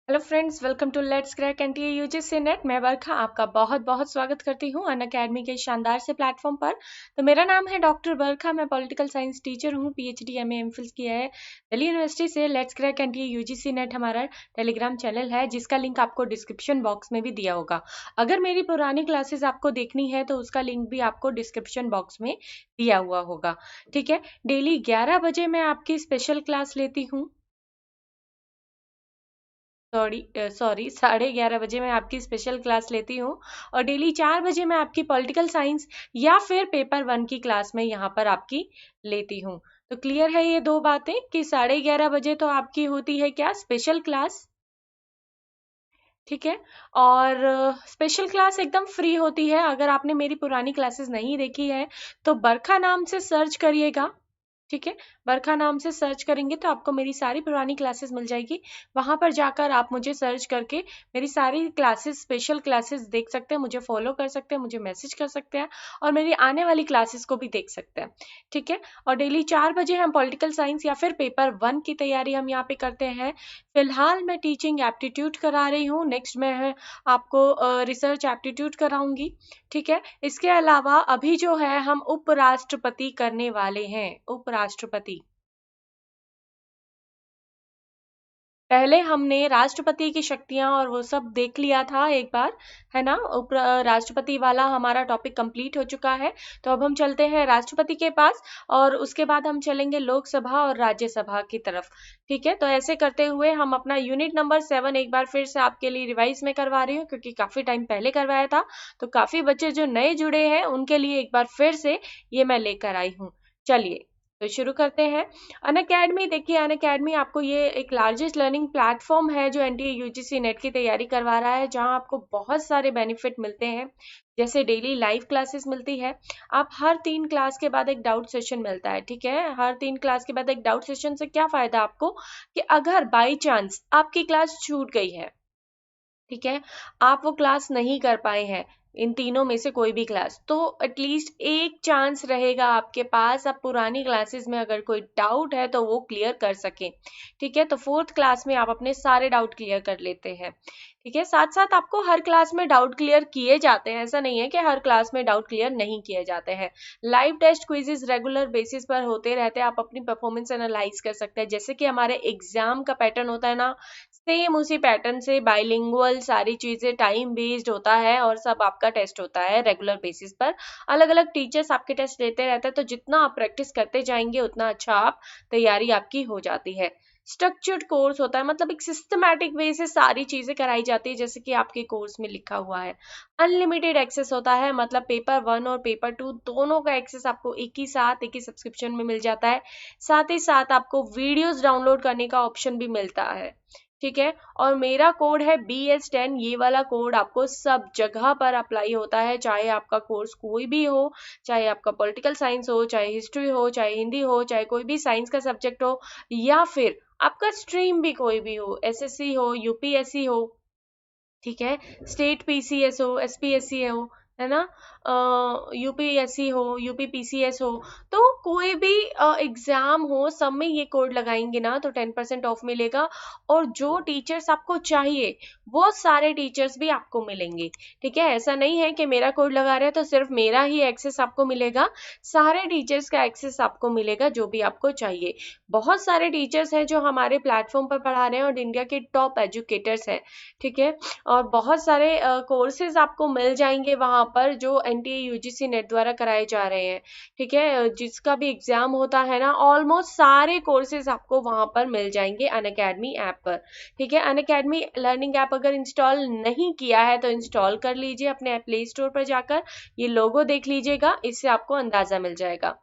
Hello friends, welcome to let's crack NTA UGC NET. मैं बरखा आपका बहुत बहुत स्वागत करती हूँ अनअकैडमी के शानदार से प्लेटफॉर्म पर। तो मेरा नाम है डॉक्टर बरखा। मैं पॉलिटिकल साइंस टीचर हूँ, पीएचडी एमए एमफिल किया है दिल्ली यूनिवर्सिटी से। Let's crack NTA UGC net हमारा टेलीग्राम चैनल है, जिसका लिंक आपको डिस्क्रिप्शन बॉक्स में भी दिया होगा। अगर मेरी पुरानी क्लासेस आपको देखनी है तो उसका लिंक भी आपको डिस्क्रिप्शन बॉक्स में दिया हुआ होगा। ठीक है, डेली 11 बजे मैं आपकी स्पेशल क्लास लेती हूँ। सॉरी 11:30 बजे मैं आपकी स्पेशल क्लास लेती हूँ। और डेली 4 बजे मैं आपकी पॉलिटिकल साइंस या फिर पेपर 1 की क्लास में यहाँ पर आपकी लेती हूँ। तो क्लियर है ये दो बातें कि 11:30 बजे तो आपकी होती है क्या, स्पेशल क्लास। ठीक है। और स्पेशल क्लास एकदम फ्री होती है। अगर आपने मेरी पुरानी क्लासेस नहीं देखी है तो बरखा नाम से सर्च करिएगा। ठीक है, बरखा नाम से सर्च करेंगे तो आपको मेरी सारी पुरानी क्लासेस मिल जाएगी। वहां पर जाकर आप मुझे सर्च करके मेरी सारी क्लासेस, स्पेशल क्लासेस देख सकते हैं, मुझे फॉलो कर सकते हैं, मुझे मैसेज कर सकते हैं और मेरी आने वाली क्लासेस को भी देख सकते हैं। ठीक है। और डेली 4 बजे हम पॉलिटिकल साइंस या फिर पेपर 1 की तैयारी हम यहाँ पे करते हैं। फिलहाल मैं टीचिंग एप्टीट्यूड करा रही हूँ, नेक्स्ट मैं आपको रिसर्च एप्टीट्यूड कराऊंगी। ठीक है। इसके अलावा अभी जो है हम उपराष्ट्रपति करने वाले हैं, उपराष्ट्रपति। पहले हमने राष्ट्रपति की शक्तियां और वो सब देख लिया था एक बार, है ना। उप राष्ट्रपति वाला हमारा टॉपिक कंप्लीट हो चुका है। तो अब हम चलते हैं राष्ट्रपति के पास और उसके बाद हम चलेंगे लोकसभा और राज्यसभा की तरफ। ठीक है। तो ऐसे करते हुए हम अपना यूनिट नंबर 7 एक बार फिर से आपके लिए रिवाइज में करवा रही हूँ, क्योंकि काफी टाइम पहले करवाया था। तो काफी बच्चे जो नए जुड़े हैं उनके लिए एक बार फिर से ये मैं लेकर आई हूँ। चलिए तो शुरू करते हैं। अनअकैडमी, देखिए अनअकैडमी आपको ये एक लार्जेस्ट लर्निंग प्लेटफॉर्म है जो एनटीए यूजीसी नेट की तैयारी करवा रहा है, जहां आपको बहुत सारे बेनिफिट मिलते हैं। जैसे डेली लाइव क्लासेस मिलती है। आप हर 3 क्लास के बाद एक डाउट सेशन मिलता है। ठीक है, हर 3 क्लास के बाद एक डाउट सेशन से क्या फायदा आपको, कि अगर बाई चांस आपकी क्लास छूट गई है, ठीक है, आप वो क्लास नहीं कर पाए हैं, इन तीनों में से कोई भी क्लास, तो एटलीस्ट एक चांस रहेगा आपके पास, आप पुरानी क्लासेस में अगर कोई डाउट है तो वो क्लियर कर सकें। ठीक है। तो 4th क्लास में आप अपने सारे डाउट क्लियर कर लेते हैं। ठीक है। साथ साथ आपको हर क्लास में डाउट क्लियर किए जाते हैं, ऐसा नहीं है कि हर क्लास में डाउट क्लियर नहीं किए जाते हैं। Live test quizzes regular basis पर होते रहते हैं, आप अपनी परफॉर्मेंस एनालाइज कर सकते हैं। जैसे कि हमारे एग्जाम का पैटर्न होता है ना, सेम उसी पैटर्न से बाइलिंगुअल सारी चीजें टाइम बेस्ड होता है और सब आपका टेस्ट होता है रेगुलर बेसिस पर। अलग अलग टीचर्स आपके टेस्ट लेते रहते हैं, तो जितना आप प्रैक्टिस करते जाएंगे उतना अच्छा आप तैयारी आपकी हो जाती है। स्ट्रक्चर्ड कोर्स होता है, मतलब एक सिस्टमैटिक वे से सारी चीजें कराई जाती है, जैसे कि आपके कोर्स में लिखा हुआ है। अनलिमिटेड एक्सेस होता है, मतलब पेपर 1 और पेपर 2 दोनों का एक्सेस आपको एक ही साथ एक ही सब्सक्रिप्शन में मिल जाता है। साथ ही साथ आपको वीडियोस डाउनलोड करने का ऑप्शन भी मिलता है। ठीक है। और मेरा कोड है BS10, ये वाला कोड आपको सब जगह पर अप्लाई होता है, चाहे आपका कोर्स कोई भी हो, चाहे आपका पॉलिटिकल साइंस हो, चाहे हिस्ट्री हो, चाहे हिंदी हो, चाहे कोई भी साइंस का सब्जेक्ट हो, या फिर आपका स्ट्रीम भी कोई भी हो, एसएससी हो, यूपीएससी हो, ठीक है, स्टेट पीसीएस हो, एसपीएससी हो, है ना, यूपीएससी हो, यूपीपीसीएस हो, तो कोई भी एग्जाम हो, सब में ये कोड लगाएंगे ना तो 10% ऑफ मिलेगा। और जो टीचर्स आपको चाहिए वो सारे टीचर्स भी आपको मिलेंगे। ठीक है, ऐसा नहीं है कि मेरा कोड लगा रहे हैं तो सिर्फ मेरा ही एक्सेस आपको मिलेगा, सारे टीचर्स का एक्सेस आपको मिलेगा जो भी आपको चाहिए। बहुत सारे टीचर्स हैं जो हमारे प्लेटफॉर्म पर पढ़ा रहे हैं और इंडिया के टॉप एजुकेटर्स हैं। ठीक है। और बहुत सारे कोर्सेज आपको मिल जाएंगे वहां पर जो एनटीए यूजीसी नेट द्वारा कराए जा रहे हैं। ठीक है, जिसका भी एग्जाम होता है ना, ऑलमोस्ट सारे कोर्सेज आपको वहां पर मिल जाएंगे अनअकैडमी ऐप पर। ठीक है, अनअकैडमी लर्निंग ऐप अगर इंस्टॉल नहीं किया है तो इंस्टॉल कर लीजिए अपने प्ले स्टोर पर जाकर, ये लोगो देख लीजिएगा, इससे आपको अंदाजा मिल जाएगा।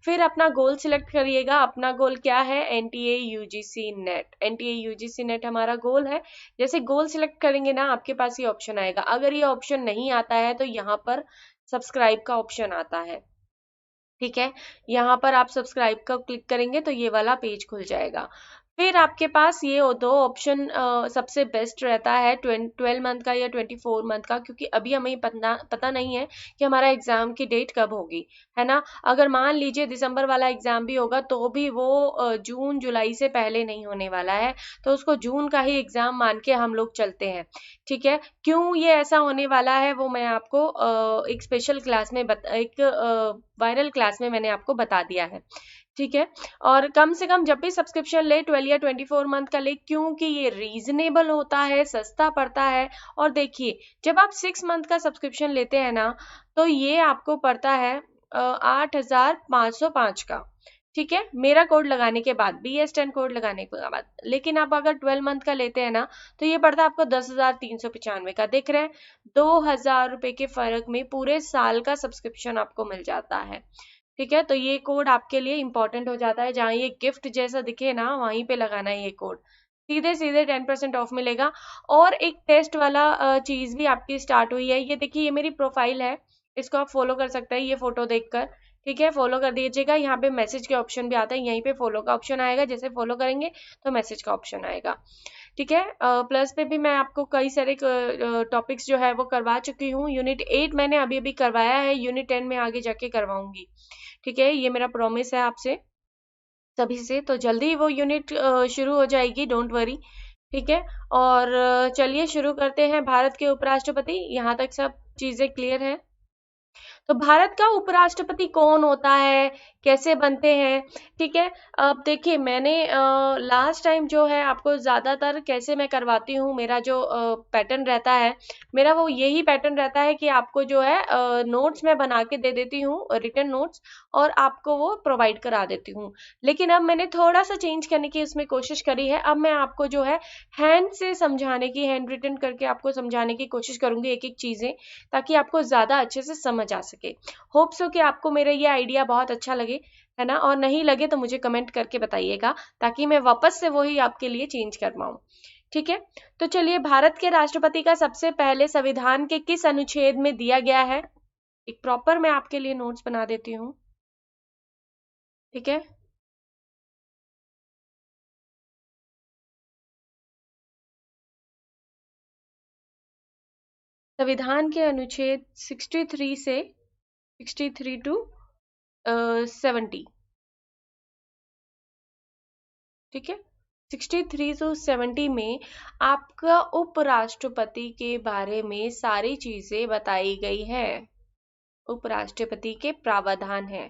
फिर अपना गोल सिलेक्ट करिएगा। अपना गोल क्या है, NTA UGC net, NTA UGC net हमारा गोल है। जैसे गोल सिलेक्ट करेंगे ना, आपके पास ये ऑप्शन आएगा। अगर ये ऑप्शन नहीं आता है तो यहाँ पर सब्सक्राइब का ऑप्शन आता है। ठीक है, यहाँ पर आप सब्सक्राइब का क्लिक करेंगे तो ये वाला पेज खुल जाएगा। फिर आपके पास ये दो ऑप्शन सबसे बेस्ट रहता है, 12 मंथ का या 24 मंथ का, क्योंकि अभी हमें पता नहीं है कि हमारा एग्जाम की डेट कब होगी, है ना। अगर मान लीजिए दिसंबर वाला एग्जाम भी होगा तो भी वो जून जुलाई से पहले नहीं होने वाला है, तो उसको जून का ही एग्जाम मान के हम लोग चलते हैं। ठीक है, क्यों ये ऐसा होने वाला है वो मैं आपको एक स्पेशल क्लास में एक वायरल क्लास में मैंने आपको बता दिया है। ठीक है, और कम से कम जब भी सब्सक्रिप्शन ले 12 या 24 मंथ का ले, क्योंकि ये रीजनेबल होता है, सस्ता पड़ता है। और देखिए, जब आप 6 मंथ का सब्सक्रिप्शन लेते हैं ना, तो ये आपको पड़ता है 8,505 का। ठीक है, मेरा कोड लगाने के बाद, BS10 कोड लगाने के बाद। लेकिन आप अगर 12 मंथ का लेते हैं ना, तो ये पड़ता है आपको 10,395 का। देख रहे हैं, 2,000 रुपए के फर्क में पूरे साल का सब्सक्रिप्शन आपको मिल जाता है। ठीक है, तो ये कोड आपके लिए इंपॉर्टेंट हो जाता है, जहाँ ये गिफ्ट जैसा दिखे ना वहीं पे लगाना है ये कोड, सीधे सीधे 10% ऑफ मिलेगा। और एक टेस्ट वाला चीज भी आपकी स्टार्ट हुई है, ये देखिए, ये मेरी प्रोफाइल है, इसको आप फॉलो कर सकते हैं ये फोटो देखकर। ठीक है, फॉलो कर दीजिएगा। यहाँ पे मैसेज के ऑप्शन भी आता है, यहीं पे फॉलो का ऑप्शन आएगा, जैसे फॉलो करेंगे तो मैसेज का ऑप्शन आएगा। ठीक है, प्लस पे भी मैं आपको कई सारे टॉपिक्स जो है वो करवा चुकी हूँ। यूनिट 8 मैंने अभी अभी करवाया है, यूनिट 10 में आगे जाके करवाऊंगी। ठीक है, ये मेरा प्रॉमिस है आपसे सभी से, तो जल्दी वो यूनिट शुरू हो जाएगी, डोंट वरी। ठीक है, और चलिए शुरू करते हैं। भारत के उपराष्ट्रपति, यहाँ तक सब चीजें क्लियर है। तो भारत का उपराष्ट्रपति कौन होता है, कैसे बनते हैं? ठीक है, अब देखिए, मैंने लास्ट टाइम जो है आपको ज्यादातर कैसे मैं करवाती हूँ, मेरा जो पैटर्न रहता है, मेरा वो यही पैटर्न रहता है कि आपको जो है नोट्स मैं बना के दे देती हूँ, रिटन नोट्स, और आपको वो प्रोवाइड करा देती हूँ। लेकिन अब मैंने थोड़ा सा चेंज करने की उसमें कोशिश करी है। अब मैं आपको जो है हैंड से समझाने की, हैंड रिटन करके आपको समझाने की कोशिश करूंगी एक एक चीजें, ताकि आपको ज्यादा अच्छे से समझ आ सके। होप सो कि आपको मेरा ये आइडिया बहुत अच्छा लगे, है ना। और नहीं लगे तो मुझे कमेंट करके बताइएगा, ताकि मैं वापस से वही आपके लिए चेंज कर पाऊँ। ठीक है, तो चलिए, भारत के राष्ट्रपति का सबसे पहले संविधान के किस अनुच्छेद में दिया गया है? एक प्रॉपर मैं आपके लिए नोट्स बना देती हूँ। ठीक है, संविधान के अनुच्छेद 63 से 63 to 70। ठीक है, 63 to 70 में आपका उपराष्ट्रपति के बारे में सारी चीजें बताई गई है, उपराष्ट्रपति के प्रावधान है।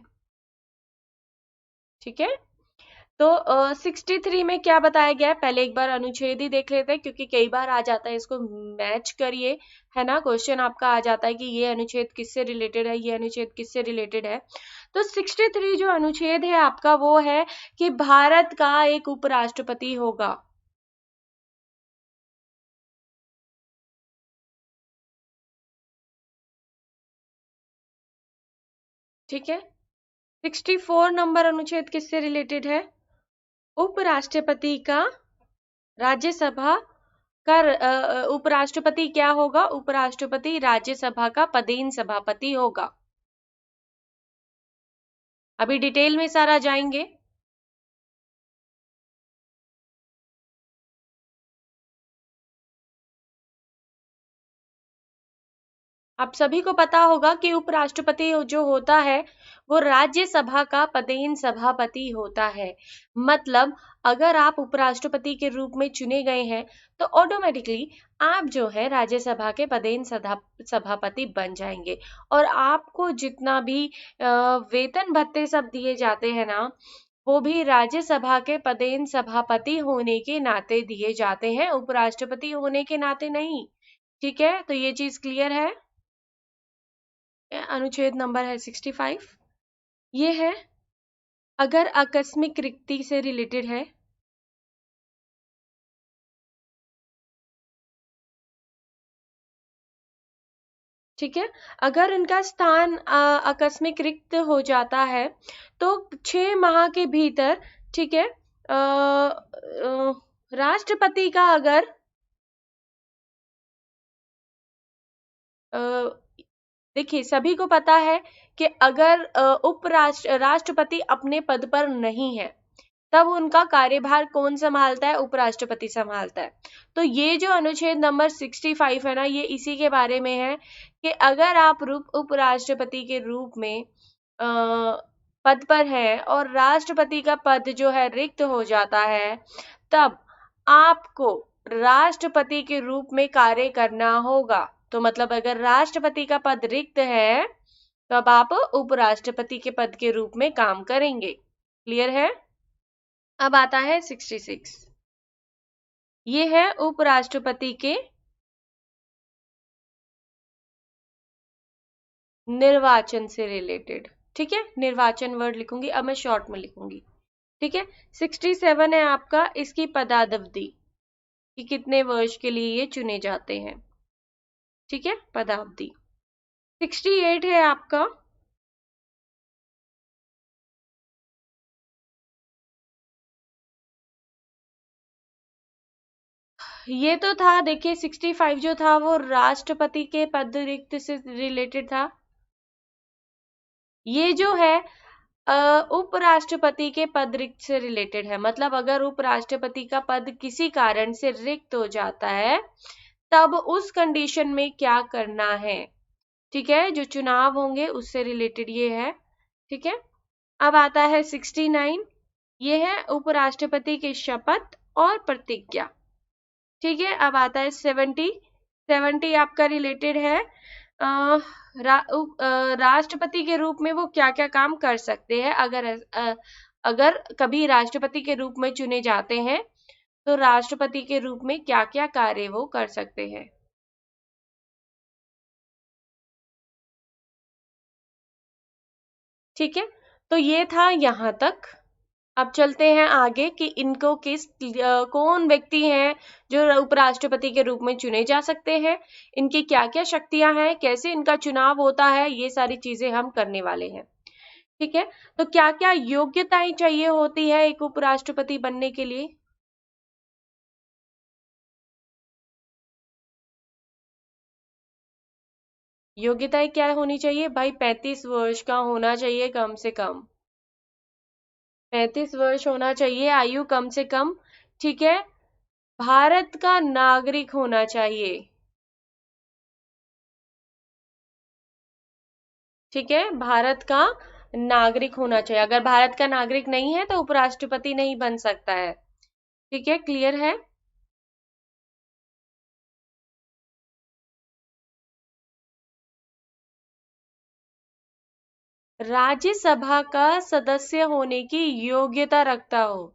ठीक है, तो 63 में क्या बताया गया है, पहले एक बार अनुच्छेद ही देख लेते हैं, क्योंकि कई बार आ जाता है, इसको मैच करिए, है ना। क्वेश्चन आपका आ जाता है कि ये अनुच्छेद किससे रिलेटेड है, ये अनुच्छेद किससे रिलेटेड है। तो 63 जो अनुच्छेद है आपका, वो है कि भारत का एक उपराष्ट्रपति होगा। ठीक है, 64 नंबर अनुच्छेद किससे रिलेटेड है? उपराष्ट्रपति का, राज्यसभा का उपराष्ट्रपति क्या होगा? उपराष्ट्रपति राज्यसभा का पदेन सभापति होगा। अभी डिटेल में सारा जाएंगे। आप सभी को पता होगा कि उपराष्ट्रपति जो होता है वो राज्यसभा का पदेन सभापति होता है। मतलब अगर आप उपराष्ट्रपति के रूप में चुने गए हैं, तो ऑटोमेटिकली आप जो है राज्यसभा के पदेन सभापति बन जाएंगे। और आपको जितना भी वेतन भत्ते सब दिए जाते हैं ना, वो भी राज्यसभा के पदेन सभापति होने के नाते दिए जाते हैं, उपराष्ट्रपति होने के नाते नहीं। ठीक है, तो ये चीज क्लियर है। अनुच्छेद नंबर है 65। ये है, अगर आकस्मिक रिक्ति से रिलेटेड है। ठीक है, अगर उनका स्थान आकस्मिक रिक्त हो जाता है, तो 6 माह के भीतर, ठीक है, राष्ट्रपति का अगर अ, देखिए, सभी को पता है कि अगर राष्ट्रपति अपने पद पर नहीं है, तब उनका कार्यभार कौन संभालता है? उपराष्ट्रपति संभालता है। तो ये जो अनुच्छेद नंबर 65 है ना, ये इसी के बारे में है कि अगर आप उपराष्ट्रपति के रूप में पद पर है और राष्ट्रपति का पद जो है रिक्त हो जाता है, तब आपको राष्ट्रपति के रूप में कार्य करना होगा। तो मतलब अगर राष्ट्रपति का पद रिक्त है तो अब आप उपराष्ट्रपति के पद के रूप में काम करेंगे। क्लियर है? अब आता है 66। ये है उपराष्ट्रपति के निर्वाचन से रिलेटेड। ठीक है, निर्वाचन वर्ड लिखूंगी, अब मैं शॉर्ट में लिखूंगी। ठीक है, 67 है आपका इसकी पदावधि कि कितने वर्ष के लिए ये चुने जाते हैं। ठीक है, पदावधि। 68 है आपका ये तो था, देखिए 65 जो था वो राष्ट्रपति के पद रिक्त से रिलेटेड था। ये जो है उपराष्ट्रपति के पद रिक्त से रिलेटेड है। मतलब अगर उपराष्ट्रपति का पद किसी कारण से रिक्त हो जाता है तब उस कंडीशन में क्या करना है। ठीक है, जो चुनाव होंगे उससे रिलेटेड ये है। ठीक है, अब आता है 69। ये है उपराष्ट्रपति की शपथ और प्रतिज्ञा। ठीक है, अब आता है 70 आपका रिलेटेड है राष्ट्रपति के रूप में वो क्या क्या काम कर सकते हैं। अगर कभी राष्ट्रपति के रूप में चुने जाते हैं तो राष्ट्रपति के रूप में क्या क्या कार्य वो कर सकते हैं। ठीक है, तो ये था यहाँ तक। अब चलते हैं आगे कि इनको कौन व्यक्ति हैं जो उपराष्ट्रपति के रूप में चुने जा सकते हैं, इनकी क्या क्या शक्तियां हैं, कैसे इनका चुनाव होता है, ये सारी चीजें हम करने वाले हैं। ठीक है, तो क्या क्या योग्यताएं चाहिए होती है एक उपराष्ट्रपति बनने के लिए? योग्यताएं क्या होनी चाहिए भाई? 35 वर्ष का होना चाहिए कम से कम। 35 वर्ष होना चाहिए आयु कम से कम। ठीक है, भारत का नागरिक होना चाहिए। ठीक है, भारत का नागरिक होना चाहिए। अगर भारत का नागरिक नहीं है तो उपराष्ट्रपति नहीं बन सकता है। ठीक है, क्लियर है? राज्यसभा का सदस्य होने की योग्यता रखता हो।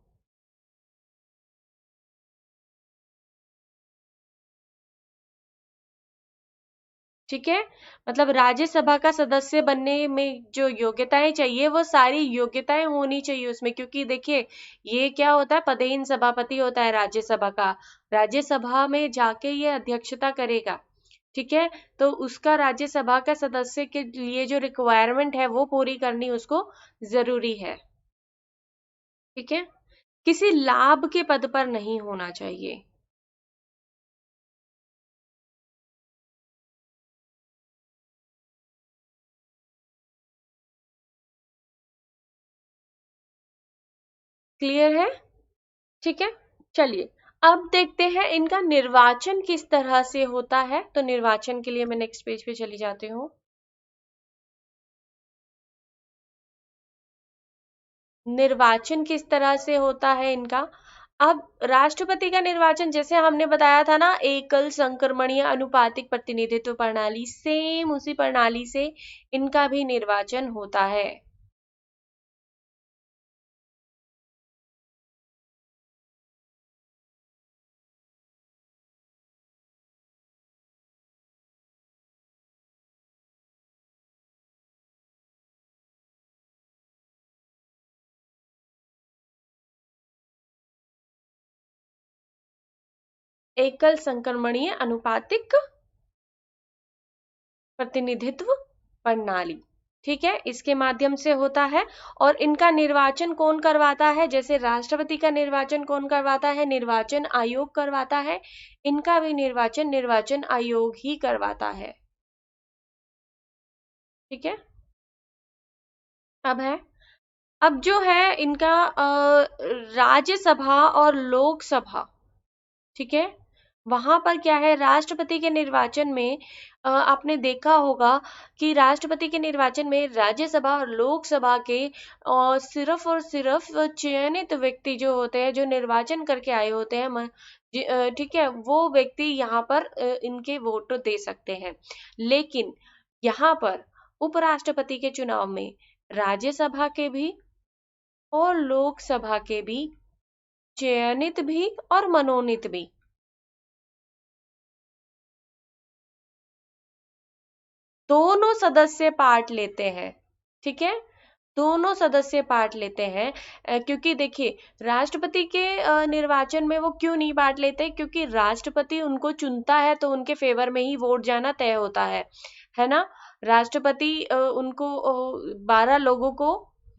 ठीक है, मतलब राज्यसभा का सदस्य बनने में जो योग्यताएं चाहिए वो सारी योग्यताएं होनी चाहिए उसमें। क्योंकि देखिए ये क्या होता है, पदेहीन सभापति होता है राज्यसभा का, राज्यसभा में जाके ये अध्यक्षता करेगा। ठीक है, तो उसका राज्यसभा का सदस्य के लिए जो रिक्वायरमेंट है वो पूरी करनी उसको जरूरी है। ठीक है, किसी लाभ के पद पर नहीं होना चाहिए। क्लियर है? ठीक है, चलिए अब देखते हैं इनका निर्वाचन किस तरह से होता है। तो निर्वाचन के लिए मैं नेक्स्ट पेज पे चली जाती हूँ। निर्वाचन किस तरह से होता है इनका। अब राष्ट्रपति का निर्वाचन जैसे हमने बताया था ना, एकल संक्रमणीय अनुपातिक प्रतिनिधित्व प्रणाली, सेम उसी प्रणाली से इनका भी निर्वाचन होता है। एकल संक्रमणीय अनुपातिक प्रतिनिधित्व प्रणाली। ठीक है, इसके माध्यम से होता है। और इनका निर्वाचन कौन करवाता है? जैसे राष्ट्रपति का निर्वाचन कौन करवाता है? निर्वाचन आयोग करवाता है। इनका भी निर्वाचन निर्वाचन आयोग ही करवाता है। ठीक है, अब है अब जो है इनका राज्यसभा और लोकसभा, ठीक है, वहां पर क्या है, राष्ट्रपति के निर्वाचन में आपने देखा होगा कि राष्ट्रपति के निर्वाचन में राज्यसभा और लोकसभा के सिर्फ और सिर्फ चयनित व्यक्ति जो होते हैं, जो निर्वाचन करके आए होते हैं, ठीक है, वो व्यक्ति यहाँ पर इनके वोट दे सकते हैं। लेकिन यहाँ पर उपराष्ट्रपति के चुनाव में राज्यसभा के भी और लोकसभा के भी, चयनित भी और मनोनीत भी, दोनों सदस्य पार्ट लेते हैं, ठीक है, दोनों सदस्य पार्ट लेते हैं। क्योंकि देखिए, राष्ट्रपति के निर्वाचन में वो क्यों नहीं पार्ट लेते, क्योंकि राष्ट्रपति उनको चुनता है तो उनके फेवर में ही वोट जाना तय होता है ना। राष्ट्रपति उनको 12 लोगों को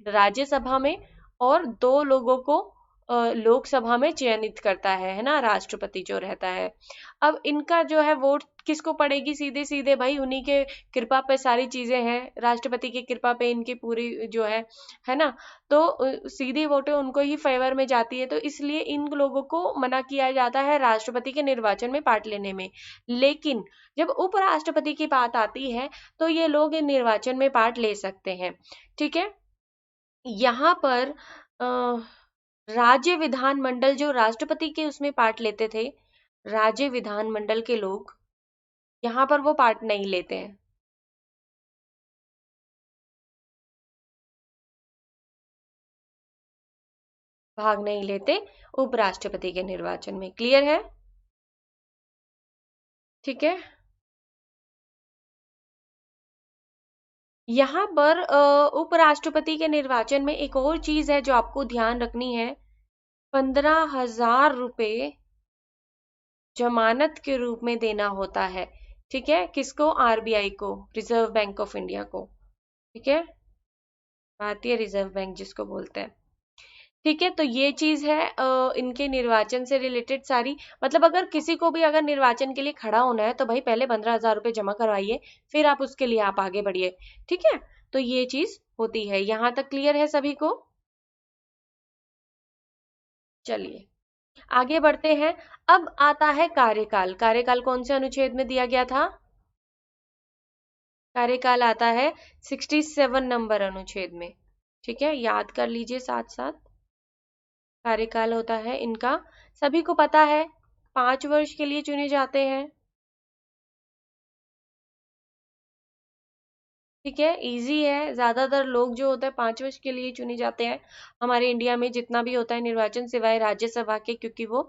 राज्यसभा में और 2 लोगों को लोकसभा में चयनित करता है ना, राष्ट्रपति जो रहता है। अब इनका जो है वोट किसको पड़ेगी, सीधे सीधे भाई उन्हीं के कृपा पे सारी चीजें हैं, राष्ट्रपति की कृपा पे इनकी पूरी जो है ना, तो सीधी वोटें उनको ही फेवर में जाती है, तो इसलिए इन लोगों को मना किया जाता है राष्ट्रपति के निर्वाचन में पार्ट लेने में। लेकिन जब उपराष्ट्रपति की बात आती है तो ये लोग इन निर्वाचन में पार्ट ले सकते हैं, ठीक है। यहाँ पर राज्य विधानमंडल जो राष्ट्रपति के उसमें पार्ट लेते थे, राज्य विधानमंडल के लोग, यहाँ पर वो पार्ट नहीं लेते हैं, भाग नहीं लेते उपराष्ट्रपति के निर्वाचन में। क्लियर है? ठीक है। यहाँ पर उपराष्ट्रपति के निर्वाचन में एक और चीज है जो आपको ध्यान रखनी है, 15,000 रुपए जमानत के रूप में देना होता है, ठीक है, किसको, आरबीआई को, रिजर्व बैंक ऑफ इंडिया को, ठीक है, भारतीय रिजर्व बैंक जिसको बोलते हैं, ठीक है। तो ये चीज है इनके निर्वाचन से रिलेटेड सारी, मतलब अगर किसी को भी अगर निर्वाचन के लिए खड़ा होना है तो भाई पहले 15,000 रुपए जमा करवाइए, फिर आप उसके लिए आप आगे बढ़िए, ठीक है। तो ये चीज होती है, यहां तक क्लियर है सभी को? चलिए आगे बढ़ते हैं। अब आता है कार्यकाल। कार्यकाल कौन से अनुच्छेद में दिया गया था? कार्यकाल आता है 67 नंबर अनुच्छेद में, ठीक है, याद कर लीजिए साथ साथ। कार्यकाल होता है इनका, सभी को पता है, 5 वर्ष के लिए चुने जाते हैं, ठीक है, इजी है। ज्यादातर लोग जो होता है 5 वर्ष के लिए चुने जाते हैं हमारे इंडिया में, जितना भी होता है निर्वाचन, सिवाय राज्यसभा के, क्योंकि वो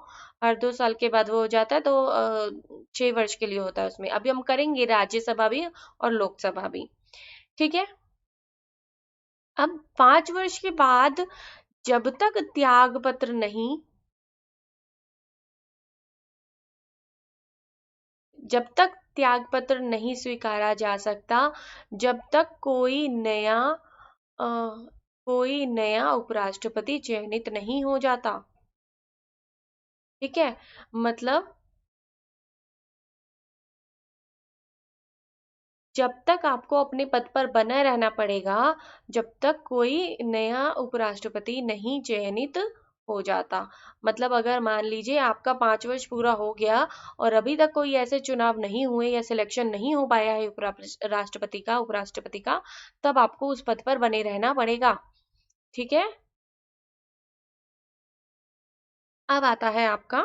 हर 2 साल के बाद वो हो जाता है, तो 6 वर्ष के लिए होता है उसमें। अभी हम करेंगे राज्यसभा भी और लोकसभा भी, ठीक है। अब 5 वर्ष के बाद जब तक त्याग पत्र नहीं, जब तक त्याग पत्र नहीं स्वीकारा जा सकता, जब तक अ, कोई नया उपराष्ट्रपति चयनित नहीं हो जाता, ठीक है। मतलब जब तक आपको अपने पद पर बना रहना पड़ेगा, जब तक कोई नया उपराष्ट्रपति नहीं चयनित हो जाता। मतलब अगर मान लीजिए आपका 5 वर्ष पूरा हो गया और अभी तक कोई ऐसे चुनाव नहीं हुए या सिलेक्शन नहीं हो पाया है राष्ट्रपति का, उपराष्ट्रपति का, तब आपको उस पद पर बने रहना पड़ेगा, ठीक है। अब आता है आपका,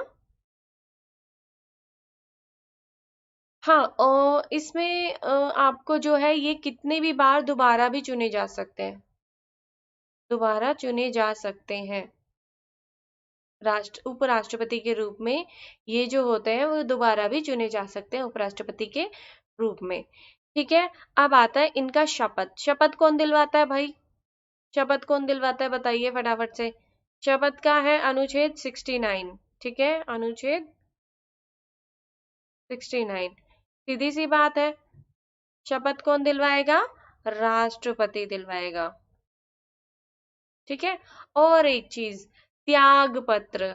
हाँ, इसमें आपको जो है ये कितने भी बार दोबारा भी चुने जा सकते हैं, दोबारा चुने जा सकते हैं उपराष्ट्रपति के रूप में। ये जो होते हैं वो दोबारा भी चुने जा सकते हैं उपराष्ट्रपति के रूप में, ठीक है। अब आता है इनका शपथ। शपथ कौन दिलवाता है भाई? शपथ कौन दिलवाता है बताइए फटाफट से। शपथ का है अनुच्छेद 69, ठीक है, अनुच्छेद 69। सीधी सी बात है, शपथ कौन दिलवाएगा? राष्ट्रपति दिलवाएगा, ठीक है। और एक चीज, त्याग पत्र,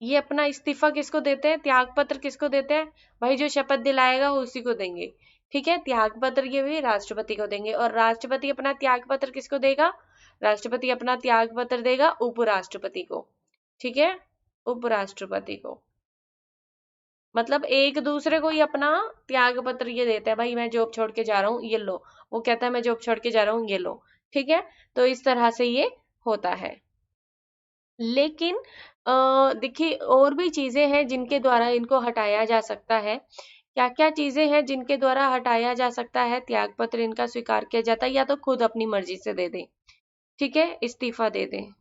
ये अपना इस्तीफा किसको देते हैं, त्याग पत्र किसको देते हैं? भाई जो शपथ दिलाएगा वो उसी को देंगे, ठीक है, त्याग पत्र ये भी राष्ट्रपति को देंगे, और राष्ट्रपति अपना त्याग पत्र किसको देगा? राष्ट्रपति अपना त्याग पत्र देगा उपराष्ट्रपति को। ठीक है, उपराष्ट्रपति को। मतलब एक दूसरे को ही अपना त्याग पत्र ये देता है, भाई मैं जॉब छोड़ के जा रहा हूँ, ये लो। वो कहता है मैं जॉब छोड़ के जा रहा हूँ, ये लो। ठीक है, तो इस तरह से ये होता है। लेकिन देखिए और भी चीजें हैं जिनके द्वारा इनको हटाया जा सकता है। क्या क्या चीजें हैं जिनके द्वारा हटाया जा सकता है, त्याग पत्र इनका स्वीकार किया जाता है, या तो खुद अपनी मर्जी से दे दें। ठीक है, इस्तीफा दे दें,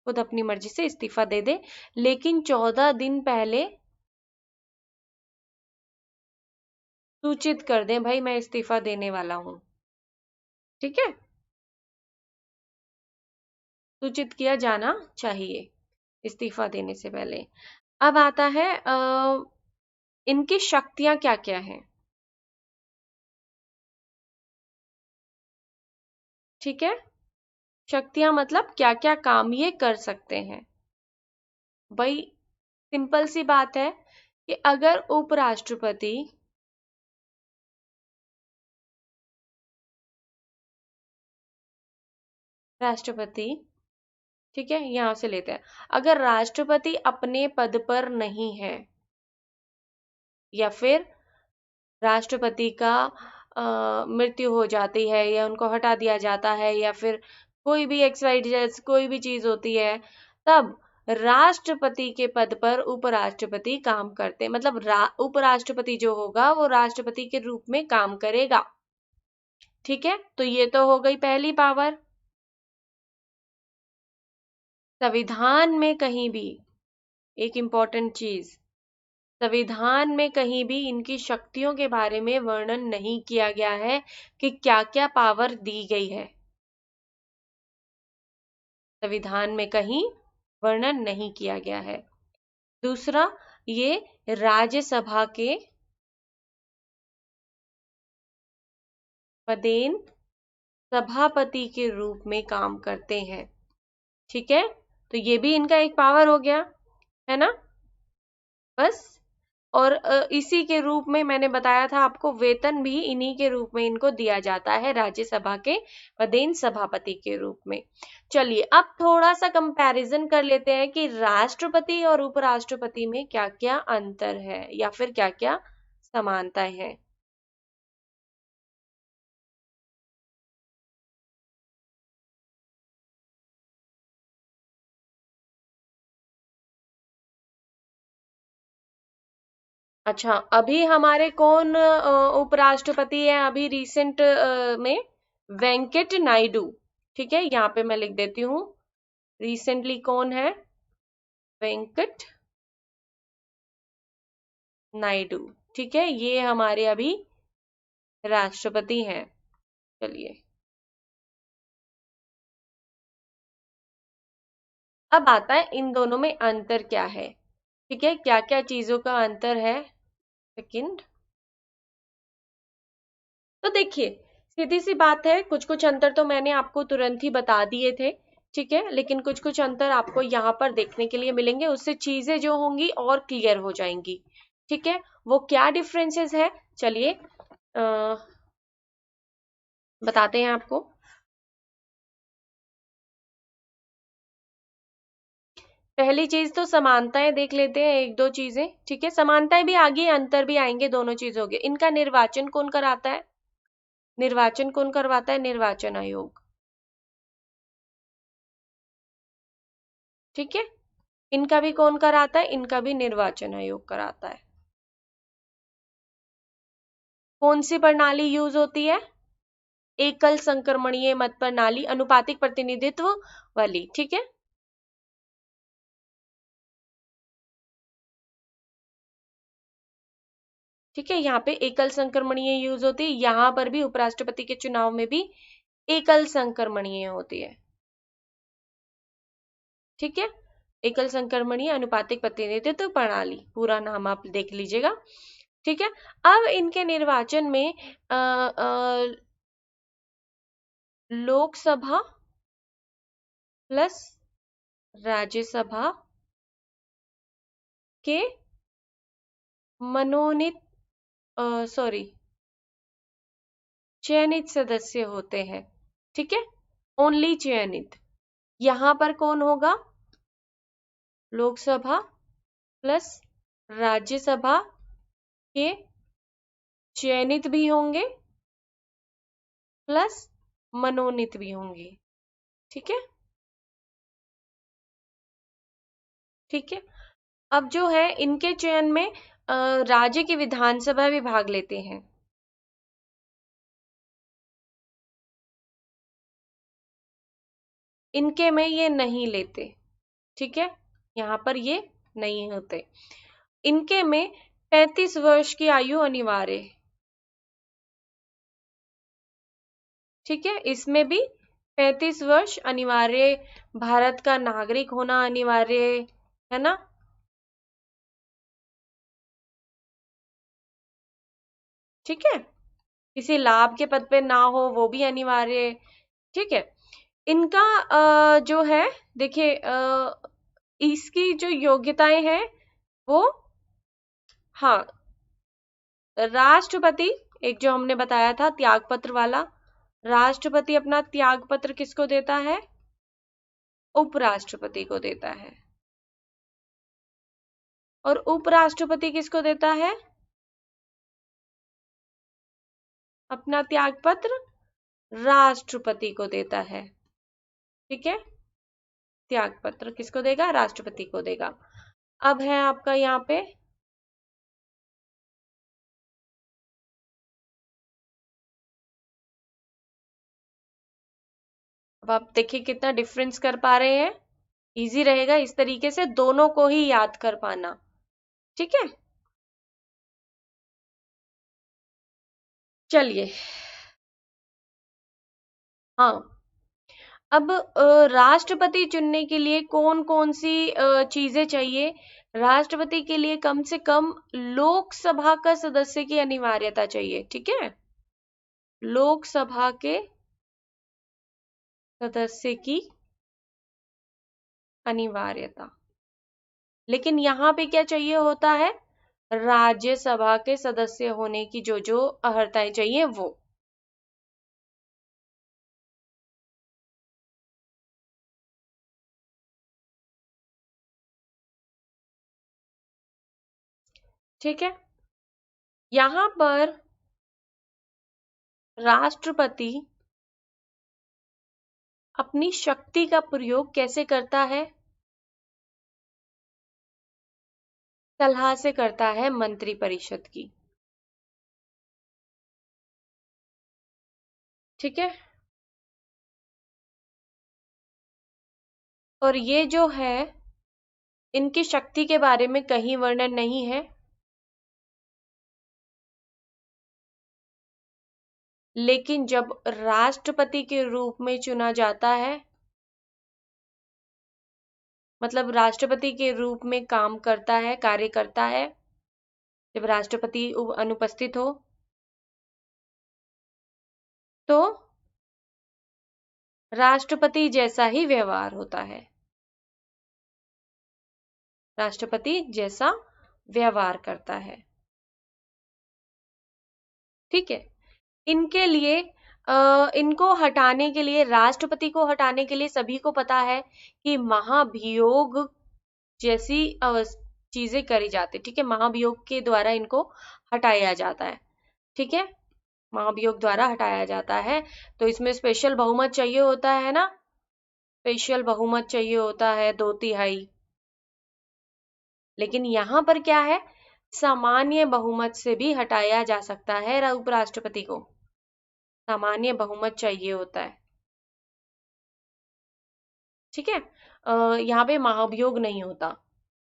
खुद अपनी मर्जी से इस्तीफा दे दे, लेकिन 14 दिन पहले सूचित कर दें, भाई मैं इस्तीफा देने वाला हूं। ठीक है, सूचित किया जाना चाहिए इस्तीफा देने से पहले। अब आता है इनकी शक्तियां क्या क्या हैं। ठीक है, शक्तियां मतलब क्या क्या काम ये कर सकते हैं। भाई सिंपल सी बात है कि अगर उपराष्ट्रपति राष्ट्रपति, ठीक है यहां से लेते हैं, अगर राष्ट्रपति अपने पद पर नहीं है, या फिर राष्ट्रपति का मृत्यु हो जाती है, या उनको हटा दिया जाता है, या फिर कोई भी एक्स कोई भी चीज होती है, तब राष्ट्रपति के पद पर उपराष्ट्रपति काम करते, मतलब उपराष्ट्रपति जो होगा वो राष्ट्रपति के रूप में काम करेगा। ठीक है, तो ये तो हो गई पहली पावर। संविधान में कहीं भी एक इंपॉर्टेंट चीज, संविधान में कहीं भी इनकी शक्तियों के बारे में वर्णन नहीं किया गया है कि क्या क्या पावर दी गई है। संविधान में कहीं वर्णन नहीं किया गया है। दूसरा, ये राज्यसभा के पदेन सभापति के रूप में काम करते हैं। ठीक है, तो ये भी इनका एक पावर हो गया, है ना। बस, और इसी के रूप में मैंने बताया था आपको, वेतन भी इन्हीं के रूप में इनको दिया जाता है, राज्यसभा के पदेन सभापति के रूप में। चलिए अब थोड़ा सा कंपैरिजन कर लेते हैं कि राष्ट्रपति और उपराष्ट्रपति में क्या क्या अंतर है, या फिर क्या क्या समानताएं हैं। अच्छा, अभी हमारे कौन उपराष्ट्रपति है अभी रिसेंट में? वेंकट नायडू। ठीक है, यहाँ पे मैं लिख देती हूँ, रिसेंटली कौन है? वेंकट नायडू। ठीक है, ये हमारे अभी राष्ट्रपति हैं। चलिए अब आता है इन दोनों में अंतर क्या है। ठीक है, क्या क्या चीजों का अंतर है। सेकंड, तो देखिए सीधी सी बात है, कुछ कुछ अंतर तो मैंने आपको तुरंत ही बता दिए थे। ठीक है, लेकिन कुछ कुछ अंतर आपको यहाँ पर देखने के लिए मिलेंगे, उससे चीजें जो होंगी और क्लियर हो जाएंगी। ठीक है, वो क्या डिफरेंसेस है, चलिए बताते हैं आपको। पहली चीज तो समानताएं देख लेते हैं, एक दो चीजें। ठीक है, समानताएं भी आगे, अंतर भी आएंगे, दोनों चीजों के। इनका निर्वाचन कौन कराता है? निर्वाचन कौन करवाता है? निर्वाचन आयोग। ठीक है, इनका भी कौन कराता है? इनका भी निर्वाचन आयोग कराता है। कौन सी प्रणाली यूज होती है? एकल संक्रमणीय मत प्रणाली, अनुपातिक प्रतिनिधित्व वाली। ठीक है, ठीक है, यहाँ पे एकल संक्रमणीय यूज होती है, यहाँ पर भी उपराष्ट्रपति के चुनाव में भी एकल संक्रमणीय होती है। ठीक है, एकल संक्रमणीय अनुपातिक प्रतिनिधित्व प्रणाली, पूरा नाम आप देख लीजिएगा। ठीक है, अब इनके निर्वाचन में लोकसभा प्लस राज्यसभा के मनोनीत सॉरी, चयनित सदस्य होते हैं। ठीक है, ओनली चयनित। यहां पर कौन होगा? लोकसभा प्लस राज्यसभा के चयनित भी होंगे प्लस मनोनीत भी होंगे। ठीक है, ठीक है। अब जो है इनके चयन में राज्य की विधानसभा भी भाग लेते हैं। इनके में ये नहीं लेते। ठीक है, यहाँ पर ये नहीं होते। इनके में 35 वर्ष की आयु अनिवार्य है। ठीक है, इसमें भी 35 वर्ष अनिवार्य, भारत का नागरिक होना अनिवार्य है ना। ठीक है, किसी लाभ के पद पे ना हो वो भी अनिवार्य है। ठीक है, इनका जो है, देखिए इसकी जो योग्यताएं हैं वो, हाँ, राष्ट्रपति, एक जो हमने बताया था त्याग पत्र वाला, राष्ट्रपति अपना त्याग पत्र किसको देता है? उपराष्ट्रपति को देता है। और उपराष्ट्रपति किसको देता है अपना त्याग पत्र? राष्ट्रपति को देता है। ठीक है, त्याग पत्र किसको देगा? राष्ट्रपति को देगा। अब है आपका यहाँ पे अब आप देखिए कितना डिफरेंस कर पा रहे हैं। इजी रहेगा इस तरीके से दोनों को ही याद कर पाना। ठीक है, चलिए। हाँ, अब राष्ट्रपति चुनने के लिए कौन कौन सी चीजें चाहिए? राष्ट्रपति के लिए कम से कम लोकसभा का सदस्य की अनिवार्यता चाहिए। ठीक है, लोकसभा के सदस्य की अनिवार्यता। लेकिन यहाँ पे क्या चाहिए होता है? राज्यसभा के सदस्य होने की जो जो अर्हताएं चाहिए वो। ठीक है, यहां पर राष्ट्रपति अपनी शक्ति का प्रयोग कैसे करता है? सलाह से करता है मंत्रिपरिषद की। ठीक है, और ये जो है इनकी शक्ति के बारे में कहीं वर्णन नहीं है। लेकिन जब राष्ट्रपति के रूप में चुना जाता है, मतलब राष्ट्रपति के रूप में काम करता है, कार्य करता है, जब राष्ट्रपति अनुपस्थित हो तो राष्ट्रपति जैसा ही व्यवहार होता है। राष्ट्रपति जैसा व्यवहार करता है। ठीक है, इनके लिए इनको हटाने के लिए, राष्ट्रपति को हटाने के लिए सभी को पता है कि महाभियोग जैसी चीजें करी जाती। ठीक है, महाभियोग के द्वारा इनको हटाया जाता है। ठीक है, महाभियोग द्वारा हटाया जाता है। तो इसमें स्पेशल बहुमत चाहिए होता है ना, स्पेशल बहुमत चाहिए होता है 2/3। लेकिन यहां पर क्या है, सामान्य बहुमत से भी हटाया जा सकता है उपराष्ट्रपति को। सामान्य बहुमत चाहिए होता है। ठीक है, यहाँ पे महाभियोग नहीं होता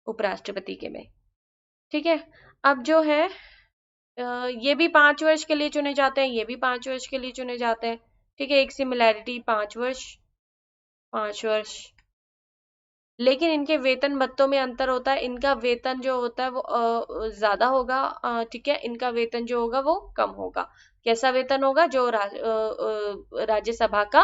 उपराष्ट्रपति के में। ठीक है, अब जो है ये भी 5 वर्ष के लिए चुने जाते हैं, ये भी 5 वर्ष के लिए चुने जाते हैं। ठीक है, एक सिमिलैरिटी, 5 वर्ष, 5 वर्ष। लेकिन इनके वेतन भत्तों में अंतर होता है। इनका वेतन जो होता है वो ज्यादा होगा। ठीक है, इनका वेतन जो होगा वो कम होगा। कैसा वेतन होगा? जो राज्यसभा का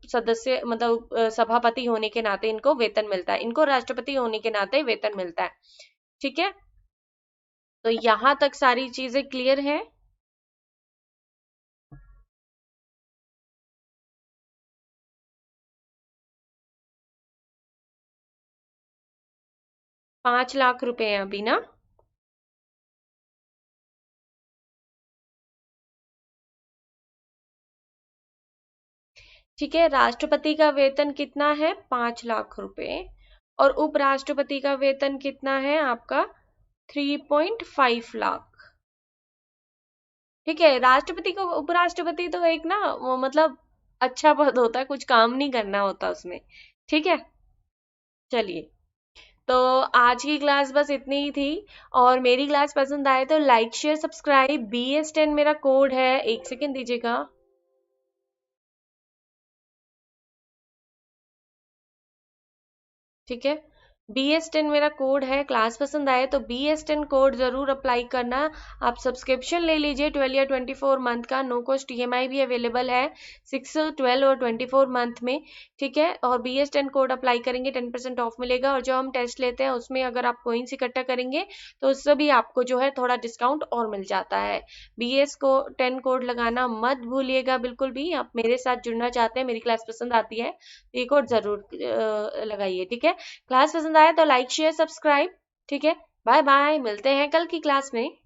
सदस्य, मतलब सभापति होने के नाते इनको वेतन मिलता है, इनको राष्ट्रपति होने के नाते वेतन मिलता है। ठीक है, तो यहाँ तक सारी चीजें क्लियर है? 5 लाख रुपए हैं अभी ना? ठीक है, राष्ट्रपति का वेतन कितना है? 5 लाख रुपए। और उपराष्ट्रपति का वेतन कितना है आपका? 3.5 लाख। ठीक है, राष्ट्रपति को उपराष्ट्रपति तो एक ना वो मतलब अच्छा पद होता है, कुछ काम नहीं करना होता उसमें। ठीक है, चलिए। तो आज की क्लास बस इतनी ही थी। और मेरी क्लास पसंद आए तो लाइक शेयर सब्सक्राइब। BS10 मेरा कोड है, एक सेकेंड दीजिएगा। ठीक है, BS10 मेरा कोड है। क्लास पसंद आए तो BS10 कोड जरूर अप्लाई करना। आप सब्सक्रिप्शन ले लीजिए 12 या 24 मंथ का, नो कॉस्ट EMI भी अवेलेबल है 6, 12 और 24 मंथ में। ठीक है, और BS10 कोड अप्लाई करेंगे 10% ऑफ मिलेगा। और जो हम टेस्ट लेते हैं उसमें अगर आप कोइंस इकट्ठा करेंगे तो उससे भी आपको जो है थोड़ा डिस्काउंट और मिल जाता है। BS को 10 कोड लगाना मत भूलिएगा बिल्कुल भी। आप मेरे साथ जुड़ना चाहते हैं, मेरी क्लास पसंद आती है तो ये कोड जरूर लगाइए। ठीक है, क्लास पसंद आया तो लाइक शेयर सब्सक्राइब। ठीक है, बाय बाय, मिलते हैं कल की क्लास में।